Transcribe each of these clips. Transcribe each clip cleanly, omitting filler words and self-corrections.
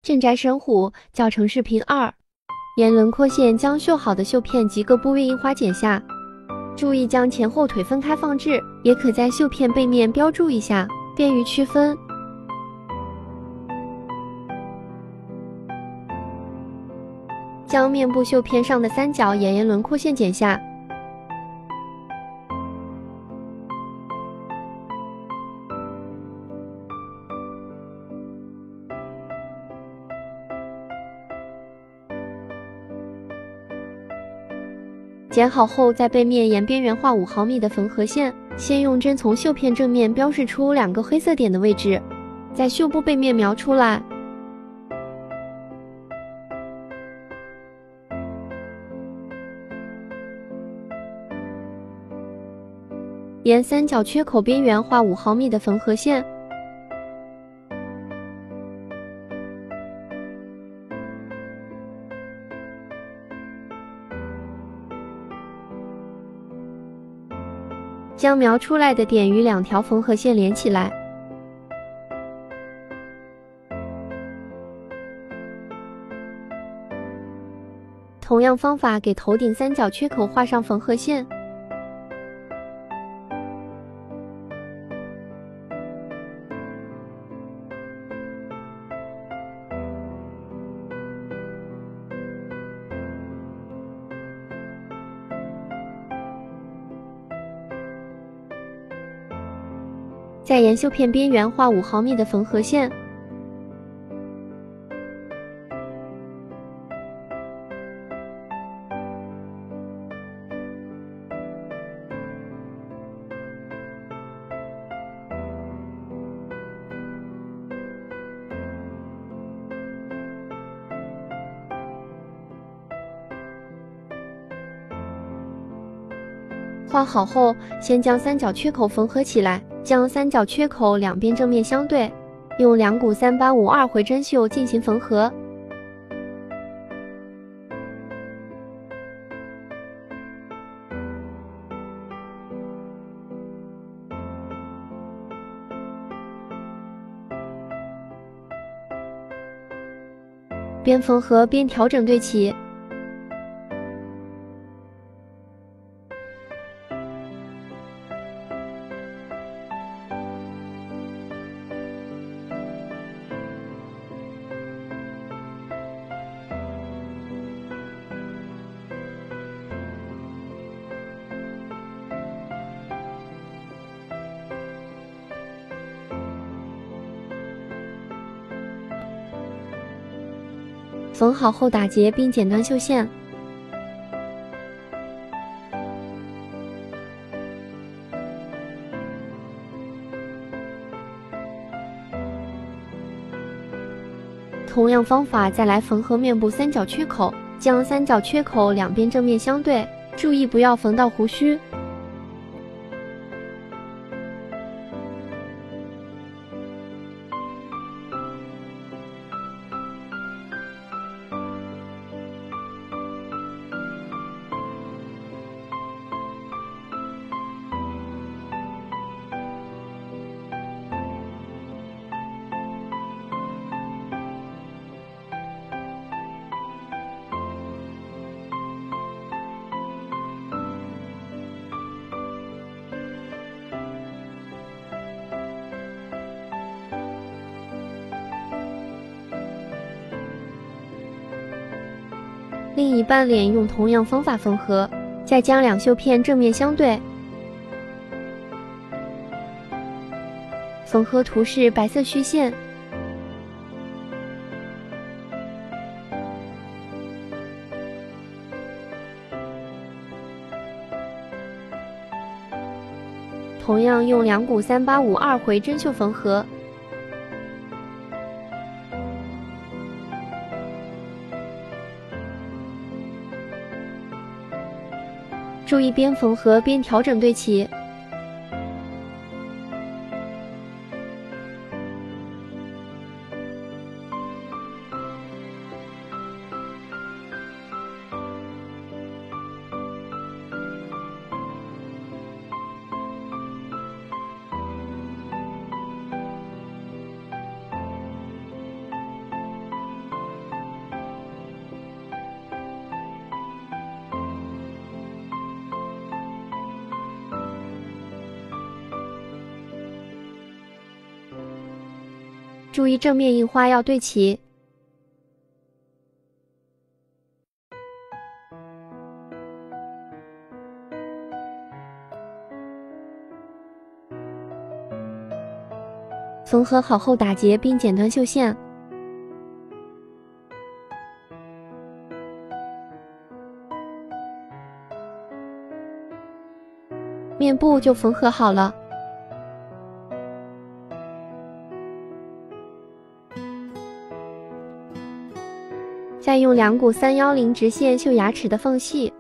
镇宅神虎教程视频2，沿轮廓线将绣好的绣片及各部位印花剪下，注意将前后腿分开放置，也可在绣片背面标注一下，便于区分。将面部绣片上的三角也沿轮廓线剪下。剪好后，在背面沿边缘画5毫米的缝合线，先用针从绣片正面标示出2个黑色点的位置，在绣布背面描出来。沿三角缺口边缘画5毫米的缝合线。将描出来的点与2条缝合线连起来。同样方法给头顶三角缺口画上缝合线。再沿绣片边缘画5毫米的缝合线。画好后，先将三角缺口缝合起来，将三角缺口两边正面相对，用2股3852回针绣进行缝合。边缝合边调整对齐。缝好后打结并剪断绣线。同样方法再来缝合面部三角缺口，将三角缺口两边正面相对，注意不要缝到弧须。另一半脸用同样方法缝合，再将两绣片正面相对。缝合图是白色虚线。同样用2股3852回针绣缝合。注意边缝合边调整对齐。注意正面印花要对齐。缝合好后打结并剪断绣线。面部就缝合好了。再用2股310直线绣牙齿的缝隙。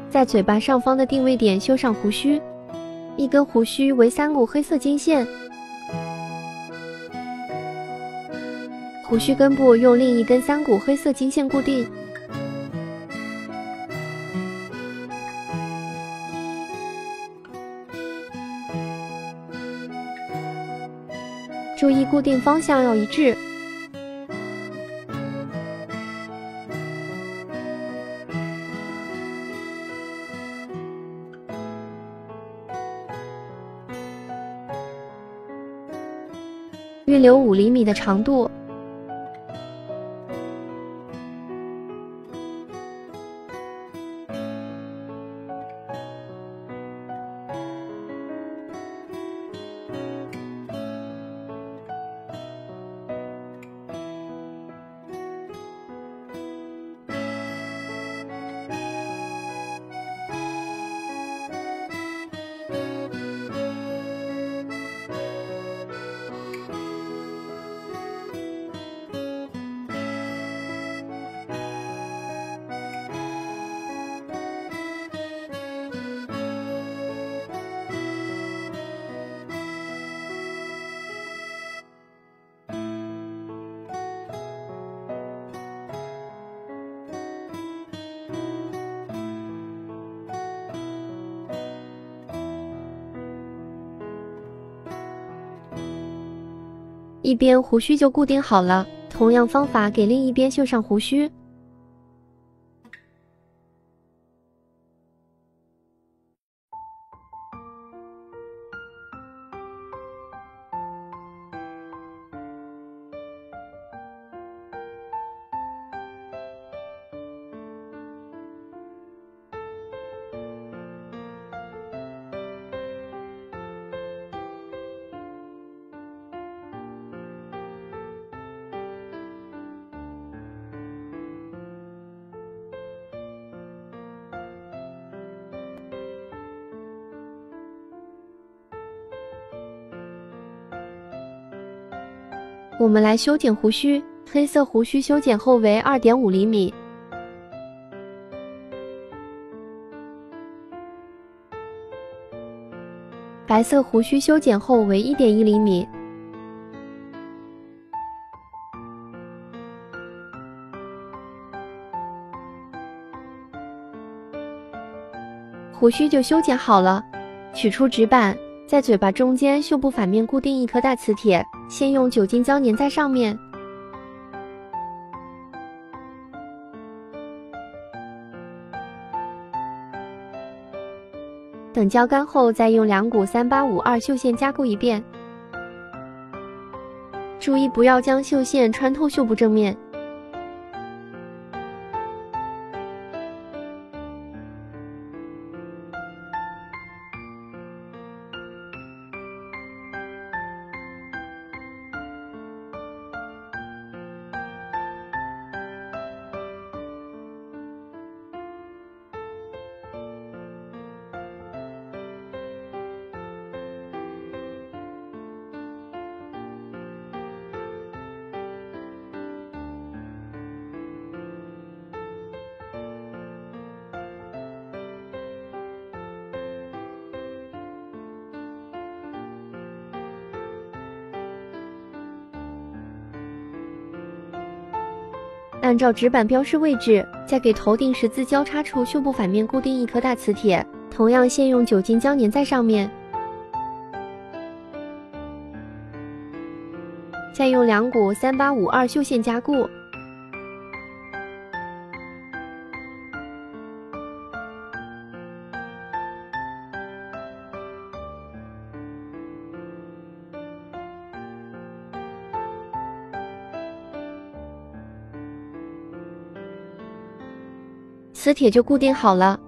在嘴巴上方的定位点绣上胡须，一根胡须为3股黑色金线，胡须根部用另一根3股黑色金线固定。注意固定方向要一致。预留5厘米的长度。一边胡须就固定好了，同样方法给另一边绣上胡须。我们来修剪胡须，黑色胡须修剪后为2.5厘米，白色胡须修剪后为1.1厘米。胡须就修剪好了，取出纸板，在嘴巴中间绣部反面固定一颗大磁铁。先用酒精胶粘在上面，等胶干后，再用2股3852绣线加固一遍。注意不要将绣线穿透绣部正面。按照纸板标示位置，再给头顶十字交叉处绣布反面固定一颗大磁铁，同样先用酒精浆粘在上面，再用2股3852绣线加固。磁铁就固定好了。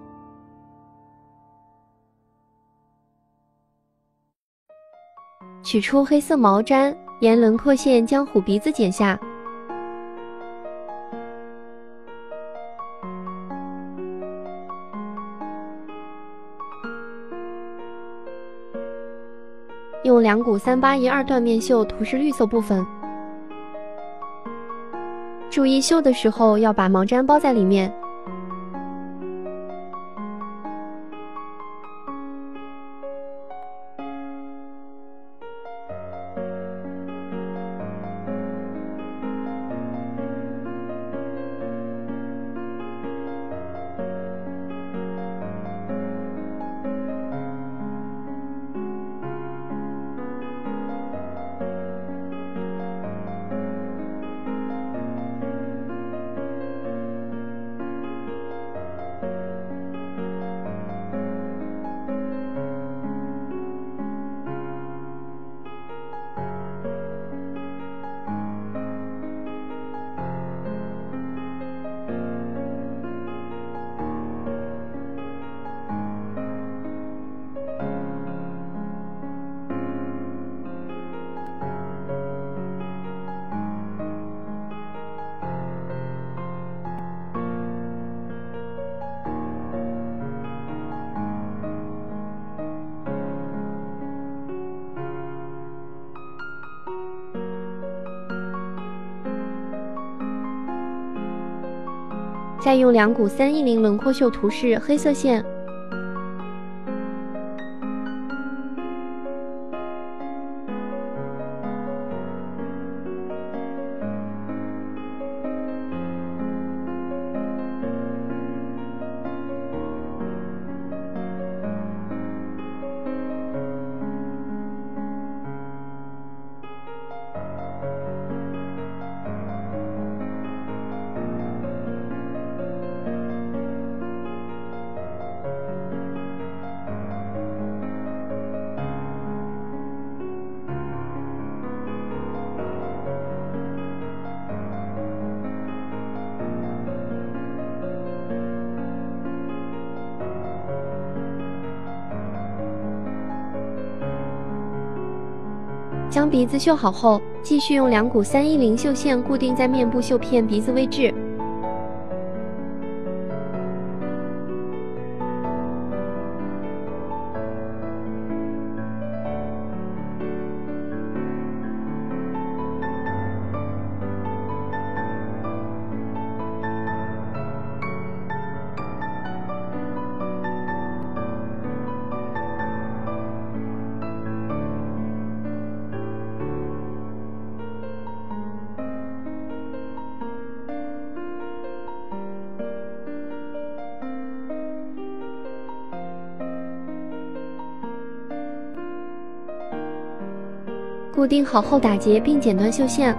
取出黑色毛毡，沿轮廓线将虎鼻子剪下。用2股3812缎面绣涂饰绿色部分。注意绣的时候要把毛毡包在里面。再用2股310轮廓绣涂饰黑色线。将鼻子绣好后，继续用2股310绣线固定在面部绣片鼻子位置。固定好后打结并剪断绣线。